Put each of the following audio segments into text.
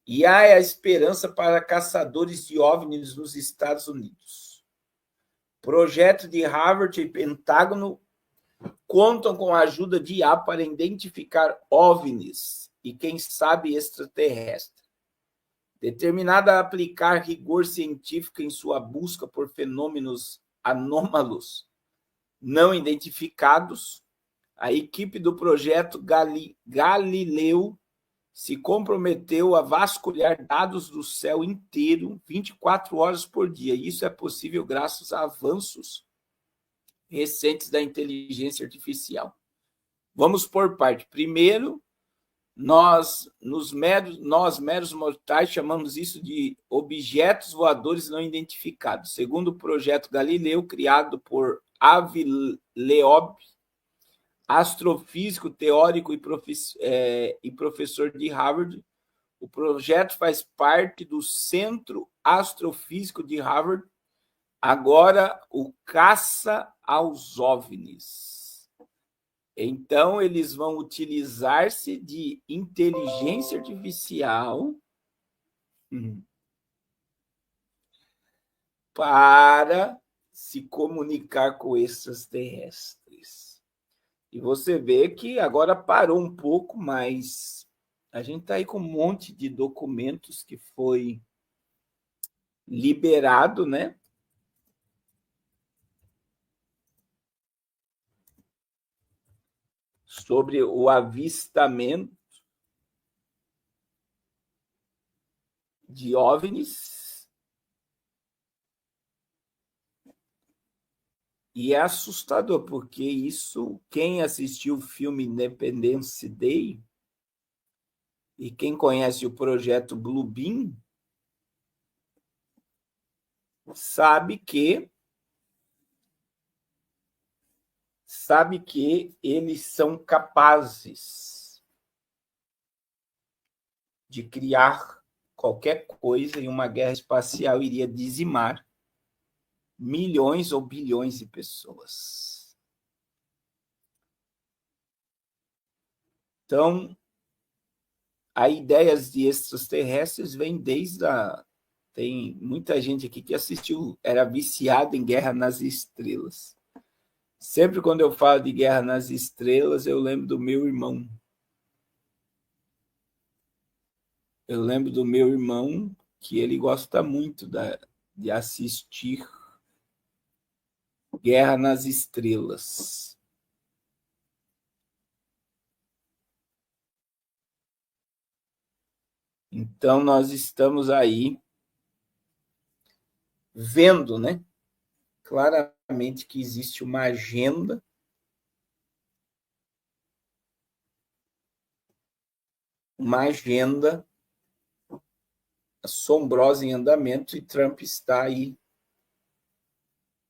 E há a esperança para caçadores de OVNIs nos Estados Unidos. Projeto de Harvard e Pentágono contam com a ajuda de IA para identificar OVNIs e, quem sabe, extraterrestres. Determinada a aplicar rigor científico em sua busca por fenômenos anômalos não identificados, a equipe do projeto Galileu se comprometeu a vasculhar dados do céu inteiro 24 horas por dia. Isso é possível graças a avanços recentes da inteligência artificial. Vamos por parte. Primeiro, nós meros mortais, chamamos isso de objetos voadores não identificados. Segundo o projeto Galileu, criado por Avi Loeb, astrofísico, teórico e professor de Harvard, o projeto faz parte do Centro Astrofísico de Harvard, agora o caça aos OVNIs. Então, eles vão utilizar-se de inteligência artificial para se comunicar com extraterrestres. E você vê que agora parou um pouco, mas a gente está aí com um monte de documentos que foi liberado, né? Sobre o avistamento de OVNIs. E é assustador, porque isso, quem assistiu o filme Independence Day e quem conhece o projeto Bluebeam sabe que eles são capazes de criar qualquer coisa e uma guerra espacial iria dizimar milhões ou bilhões de pessoas. Então, a ideias de extraterrestres vem desde a... Tem muita gente aqui que assistiu, era viciado em Guerra nas Estrelas. Sempre quando eu falo de Guerra nas Estrelas, eu lembro do meu irmão. Eu lembro do meu irmão, que ele gosta muito de assistir Guerra nas Estrelas. Então, nós estamos aí vendo, né, claramente que existe uma agenda assombrosa em andamento, e Trump está aí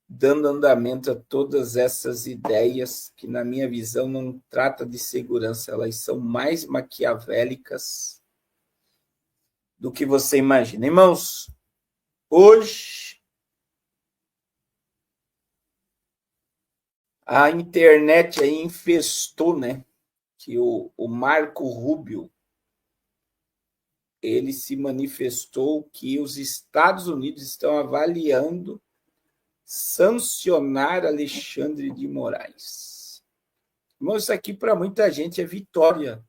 dando andamento a todas essas ideias que, na minha visão, não trata de segurança, elas são mais maquiavélicas do que você imagina. Irmãos, hoje a internet aí infestou, né? Que o Marco Rubio, ele se manifestou que os Estados Unidos estão avaliando sancionar Alexandre de Moraes. Irmão, isso aqui para muita gente é vitória.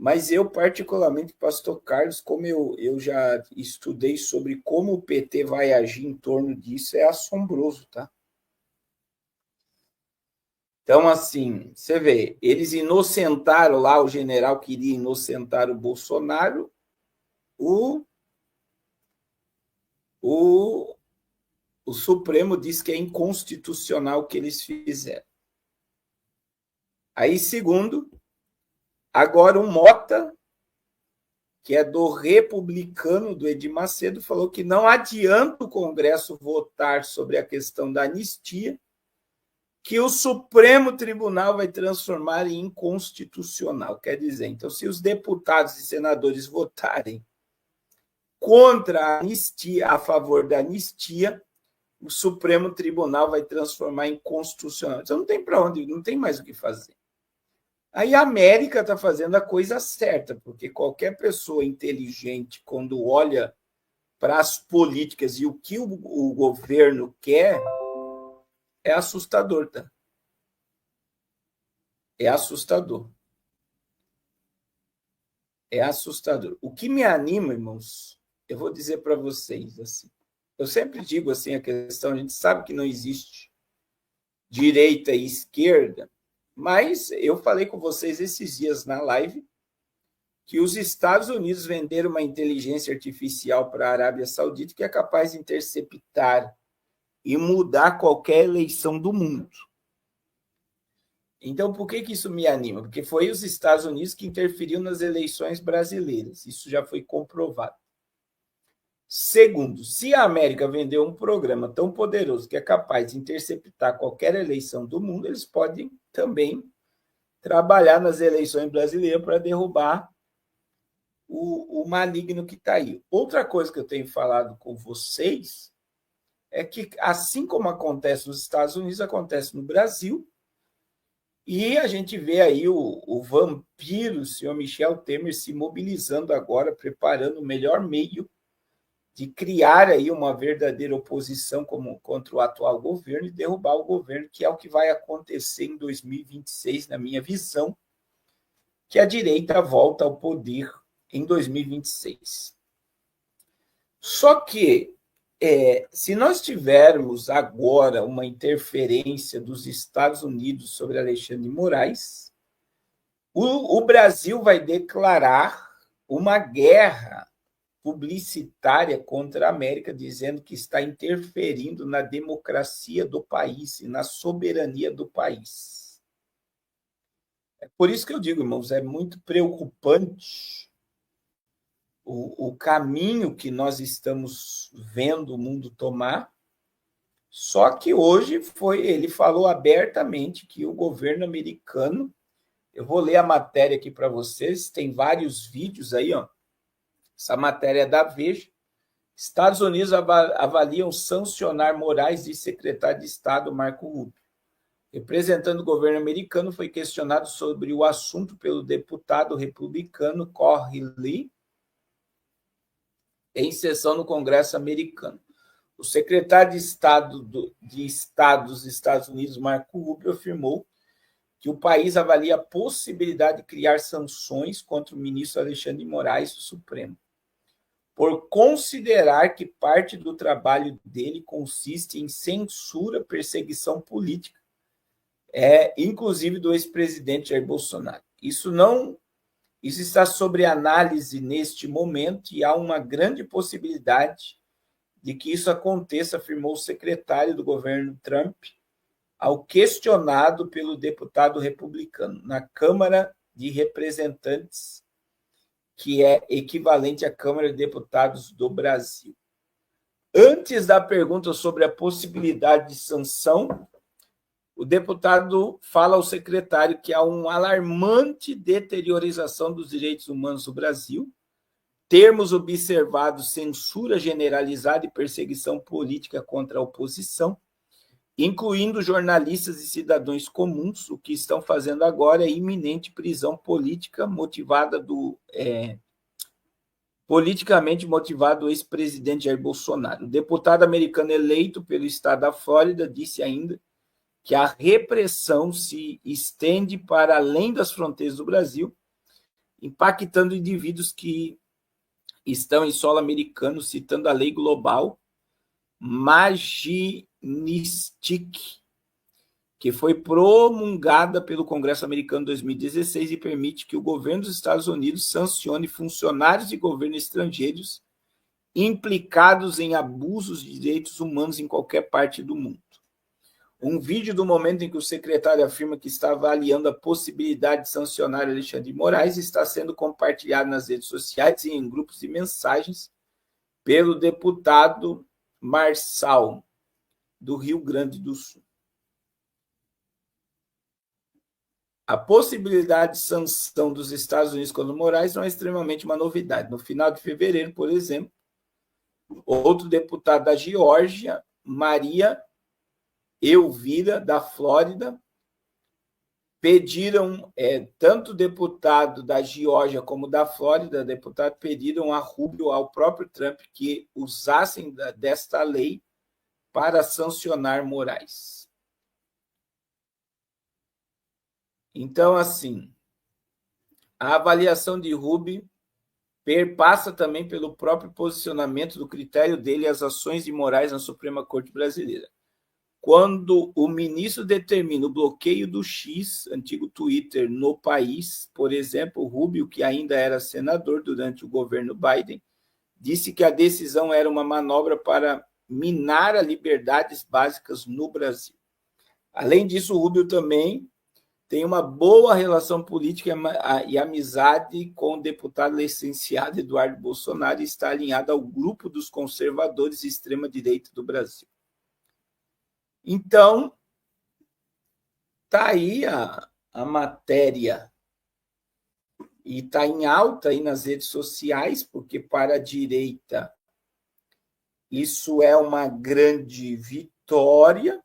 Mas eu, particularmente, pastor Carlos, como eu já estudei sobre como o PT vai agir em torno disso, é assombroso, tá? Então, assim, você vê, eles inocentaram lá, o general queria inocentar o Bolsonaro, o Supremo diz que é inconstitucional o que eles fizeram. Aí, segundo, agora o Mota, que é do republicano, do Edir Macedo, falou que não adianta o Congresso votar sobre a questão da anistia, que o Supremo Tribunal vai transformar em inconstitucional. Quer dizer, então, se os deputados e senadores votarem contra a anistia, a favor da anistia, o Supremo Tribunal vai transformar em constitucional. Então, não tem para onde, não tem mais o que fazer. Aí a América está fazendo a coisa certa, porque qualquer pessoa inteligente, quando olha para as políticas e o que o governo quer, é assustador, tá? É assustador. É assustador. O que me anima, irmãos, eu vou dizer para vocês assim. Eu sempre digo assim a questão, a gente sabe que não existe direita e esquerda, mas eu falei com vocês esses dias na live que os Estados Unidos venderam uma inteligência artificial para a Arábia Saudita que é capaz de interceptar e mudar qualquer eleição do mundo. Então, por que isso me anima? Porque foi os Estados Unidos que interferiu nas eleições brasileiras. Isso já foi comprovado. Segundo, se a América vendeu um programa tão poderoso que é capaz de interceptar qualquer eleição do mundo, eles podem também trabalhar nas eleições brasileiras para derrubar o maligno que está aí. Outra coisa que eu tenho falado com vocês é que, assim como acontece nos Estados Unidos, acontece no Brasil, e a gente vê aí o vampiro, o senhor Michel Temer, se mobilizando agora, preparando o melhor meio de criar aí uma verdadeira oposição contra o atual governo e derrubar o governo, que é o que vai acontecer em 2026, na minha visão, que a direita volta ao poder em 2026. Só que, se nós tivermos agora uma interferência dos Estados Unidos sobre Alexandre de Moraes, o Brasil vai declarar uma guerra publicitária contra a América, dizendo que está interferindo na democracia do país e na soberania do país. É por isso que eu digo, irmãos, é muito preocupante o caminho que nós estamos vendo o mundo tomar. Só que hoje ele falou abertamente que o governo americano, eu vou ler a matéria aqui para vocês, tem vários vídeos aí, ó. Essa matéria é da Veja. Estados Unidos avaliam sancionar Moraes e secretário de Estado Marco Rubio. Representando o governo americano, foi questionado sobre o assunto pelo deputado republicano Corey Lee em sessão no Congresso americano. O secretário de Estado dos Estados Unidos, Marco Rubio, afirmou que o país avalia a possibilidade de criar sanções contra o ministro Alexandre de Moraes do Supremo, por considerar que parte do trabalho dele consiste em censura, perseguição política, inclusive do ex-presidente Jair Bolsonaro. Isso está sob análise neste momento e há uma grande possibilidade de que isso aconteça, afirmou o secretário do governo Trump, ao questionado pelo deputado republicano na Câmara de Representantes, que é equivalente à Câmara de Deputados do Brasil. Antes da pergunta sobre a possibilidade de sanção, o deputado fala ao secretário que há uma alarmante deteriorização dos direitos humanos no Brasil, termos observados censura generalizada e perseguição política contra a oposição, incluindo jornalistas e cidadãos comuns. O que estão fazendo agora é iminente prisão política politicamente motivado do ex-presidente Jair Bolsonaro. O deputado americano eleito pelo estado da Flórida disse ainda que a repressão se estende para além das fronteiras do Brasil, impactando indivíduos que estão em solo americano, citando a lei global Magnitsky, que foi promulgada pelo Congresso americano em 2016 e permite que o governo dos Estados Unidos sancione funcionários de governo estrangeiros implicados em abusos de direitos humanos em qualquer parte do mundo. Um vídeo do momento em que o secretário afirma que está avaliando a possibilidade de sancionar Alexandre de Moraes está sendo compartilhado nas redes sociais e em grupos de mensagens pelo deputado Marçal, do Rio Grande do Sul. A possibilidade de sanção dos Estados Unidos contra Moraes não é extremamente uma novidade. No final de fevereiro, por exemplo, outro deputado da Geórgia, Maria Elvira, da Flórida, pediram, tanto o deputado da Geórgia como da Flórida, deputado, pediram a Rubio, ao próprio Trump, que usassem desta lei para sancionar Moraes. Então, assim, a avaliação de Rubio perpassa também pelo próprio posicionamento do critério dele e as ações de Moraes na Suprema Corte Brasileira. Quando o ministro determina o bloqueio do X, antigo Twitter, no país, por exemplo, Rubio, que ainda era senador durante o governo Biden, disse que a decisão era uma manobra para minar as liberdades básicas no Brasil. Além disso, Rubio também tem uma boa relação política e amizade com o deputado licenciado Eduardo Bolsonaro e está alinhado ao grupo dos conservadores e extrema-direita do Brasil. Então, está aí a matéria e está em alta aí nas redes sociais, porque para a direita isso é uma grande vitória,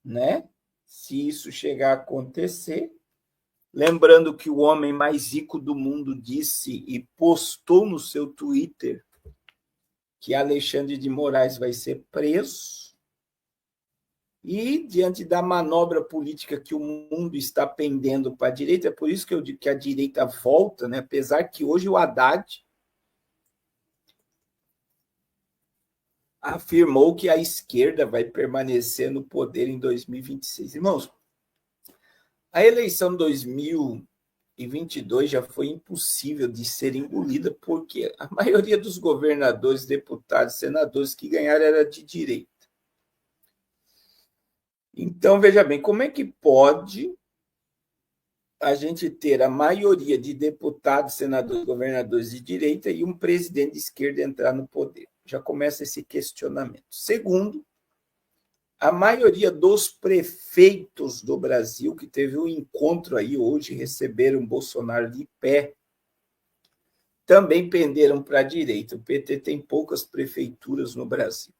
né? Se isso chegar a acontecer. Lembrando que o homem mais rico do mundo disse e postou no seu Twitter que Alexandre de Moraes vai ser preso. E, diante da manobra política que o mundo está pendendo para a direita, é por isso que eu digo que a direita volta, né? Apesar que hoje o Haddad afirmou que a esquerda vai permanecer no poder em 2026. Irmãos, a eleição de 2022 já foi impossível de ser engolida, porque a maioria dos governadores, deputados, senadores que ganharam era de direita. Então, veja bem, como é que pode a gente ter a maioria de deputados, senadores, governadores de direita e um presidente de esquerda entrar no poder? Já começa esse questionamento. Segundo, a maioria dos prefeitos do Brasil, que teve um encontro aí hoje, receberam Bolsonaro de pé, também penderam para a direita. O PT tem poucas prefeituras no Brasil.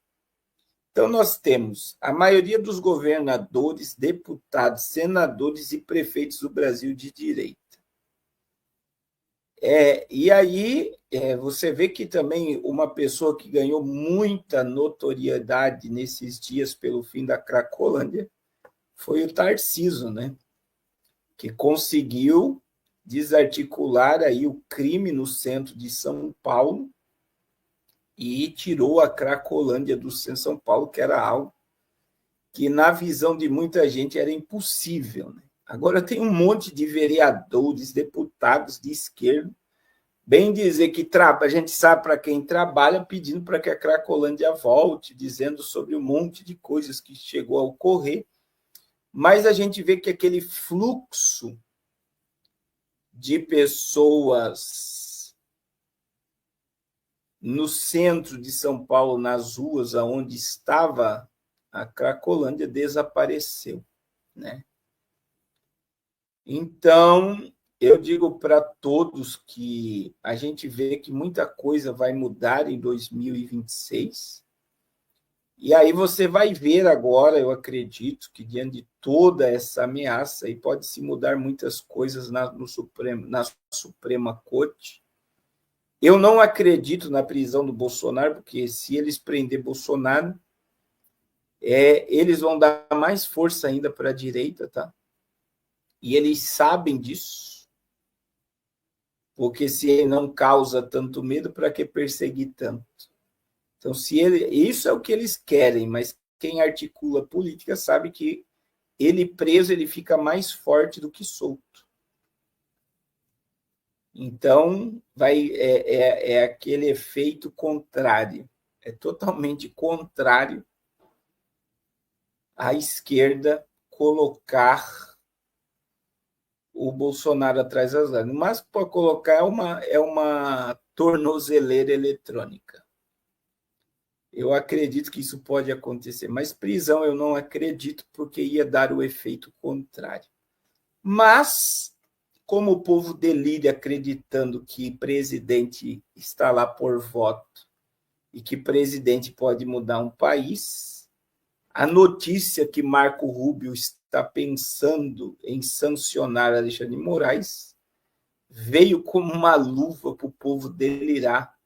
Então, nós temos a maioria dos governadores, deputados, senadores e prefeitos do Brasil de direita. E aí, você vê que também uma pessoa que ganhou muita notoriedade nesses dias pelo fim da Cracolândia foi o Tarcísio, né? Que conseguiu desarticular aí o crime no centro de São Paulo e tirou a Cracolândia do centro de São Paulo, que era algo que, na visão de muita gente, era impossível, né? Agora tem um monte de vereadores, deputados de esquerda, bem dizer que a gente sabe para quem trabalha, pedindo para que a Cracolândia volte, dizendo sobre um monte de coisas que chegou a ocorrer, mas a gente vê que aquele fluxo de pessoas no centro de São Paulo, nas ruas onde estava a Cracolândia, desapareceu, né? Então, eu digo para todos que a gente vê que muita coisa vai mudar em 2026. E aí você vai ver agora, eu acredito, que diante de toda essa ameaça, e pode se mudar muitas coisas na Suprema Corte. Eu não acredito na prisão do Bolsonaro, porque se eles prender Bolsonaro, eles vão dar mais força ainda para a direita, tá? E eles sabem disso, porque se ele não causa tanto medo, para que perseguir tanto? Então, isso é o que eles querem, mas quem articula política sabe que ele preso ele fica mais forte do que solto. Então, é aquele efeito contrário, é totalmente contrário à esquerda colocar o Bolsonaro atrás das armas. Mas para colocar é uma tornozeleira eletrônica. Eu acredito que isso pode acontecer, mas prisão eu não acredito, porque ia dar o efeito contrário. Mas, como o povo delira acreditando que presidente está lá por voto e que presidente pode mudar um país, a notícia que Marco Rubio está pensando em sancionar Alexandre de Moraes veio como uma luva para o povo delirar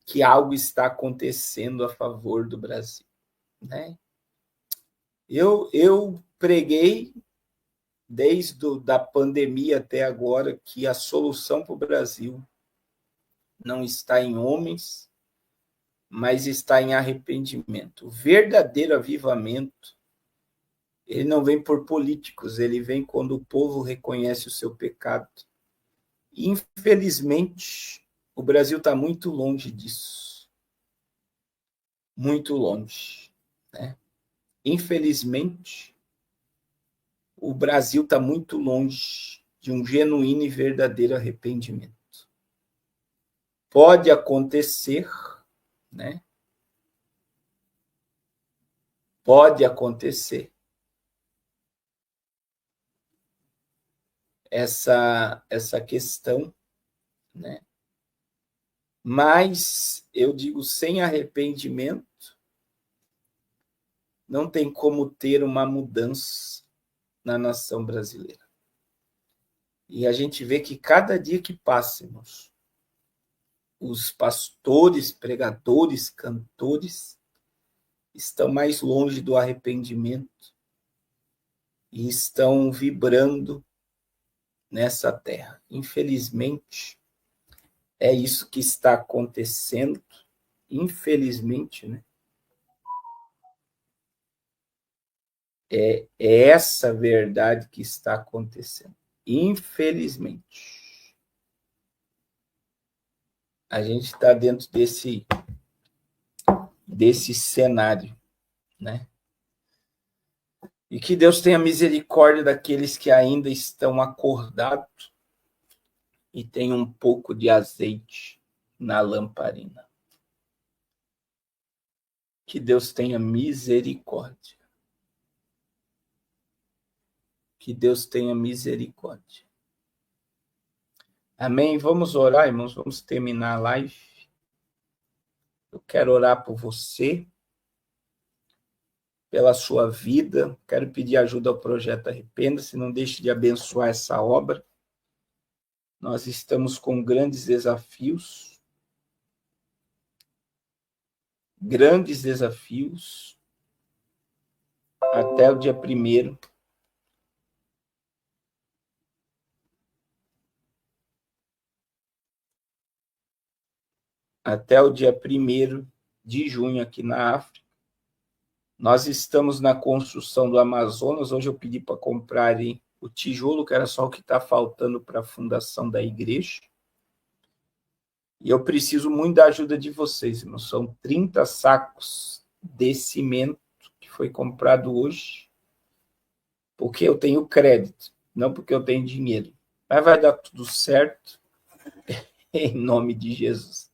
que algo está acontecendo a favor do Brasil, né? Eu preguei desde a pandemia até agora que a solução para o Brasil não está em homens, mas está em arrependimento. O verdadeiro avivamento, ele não vem por políticos, ele vem quando o povo reconhece o seu pecado. Infelizmente, o Brasil está muito longe disso. Muito longe, né? Infelizmente, o Brasil está muito longe de um genuíno e verdadeiro arrependimento. Pode acontecer, né? Pode acontecer essa questão, né? Mas eu digo, sem arrependimento, não tem como ter uma mudança na nação brasileira. E a gente vê que cada dia que passa, irmãos, os pastores, pregadores, cantores estão mais longe do arrependimento e estão vibrando nessa terra. Infelizmente, é isso que está acontecendo. Infelizmente, né? É essa verdade que está acontecendo. Infelizmente. A gente está dentro desse cenário, né? E que Deus tenha misericórdia daqueles que ainda estão acordados e tem um pouco de azeite na lamparina. Que Deus tenha misericórdia. Que Deus tenha misericórdia. Amém? Vamos orar, irmãos. Vamos terminar a live. Eu quero orar por você, pela sua vida. Quero pedir ajuda ao Projeto Arrependa-se. Não deixe de abençoar essa obra. Nós estamos com grandes desafios. Grandes desafios. Até o dia 1º. Até o dia 1º de junho aqui na África. Nós estamos na construção do Amazonas. Hoje eu pedi para comprarem o tijolo, que era só o que está faltando para a fundação da igreja. E eu preciso muito da ajuda de vocês, irmãos. São 30 sacos de cimento que foi comprado hoje, porque eu tenho crédito, não porque eu tenho dinheiro. Mas vai dar tudo certo, em nome de Jesus.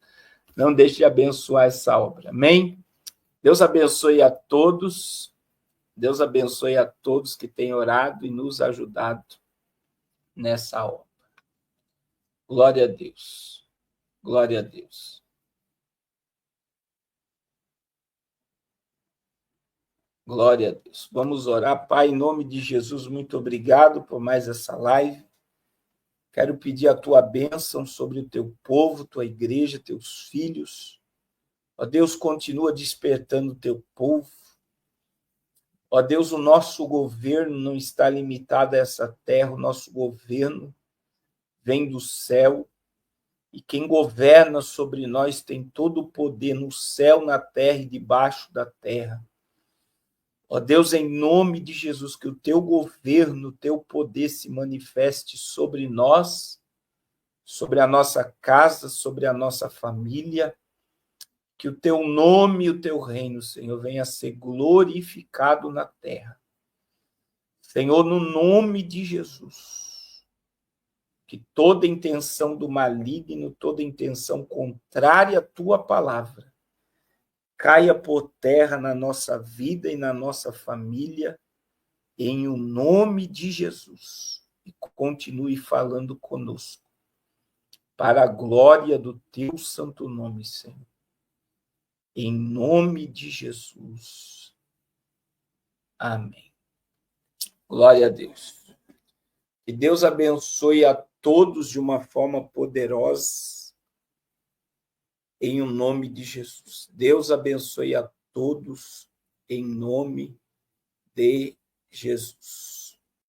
Não deixe de abençoar essa obra. Amém? Deus abençoe a todos. Deus abençoe a todos que têm orado e nos ajudado nessa obra. Glória a Deus. Glória a Deus. Glória a Deus. Vamos orar. Pai, em nome de Jesus, muito obrigado por mais essa live. Quero pedir a tua bênção sobre o teu povo, tua igreja, teus filhos. Ó Deus, continua despertando o teu povo. Ó Deus, o nosso governo não está limitado a essa terra, o nosso governo vem do céu, e quem governa sobre nós tem todo o poder no céu, na terra e debaixo da terra. Ó Deus, em nome de Jesus, que o teu governo, o teu poder se manifeste sobre nós, sobre a nossa casa, sobre a nossa família, que o teu nome e o teu reino, Senhor, venha a ser glorificado na terra. Senhor, no nome de Jesus, que toda intenção do maligno, toda intenção contrária à tua palavra, caia por terra na nossa vida e na nossa família, em o nome de Jesus. E continue falando conosco, para a glória do teu santo nome, Senhor. Em nome de Jesus. Amém. Glória a Deus. Que Deus abençoe a todos de uma forma poderosa, em o nome de Jesus. Deus abençoe a todos, em nome de Jesus.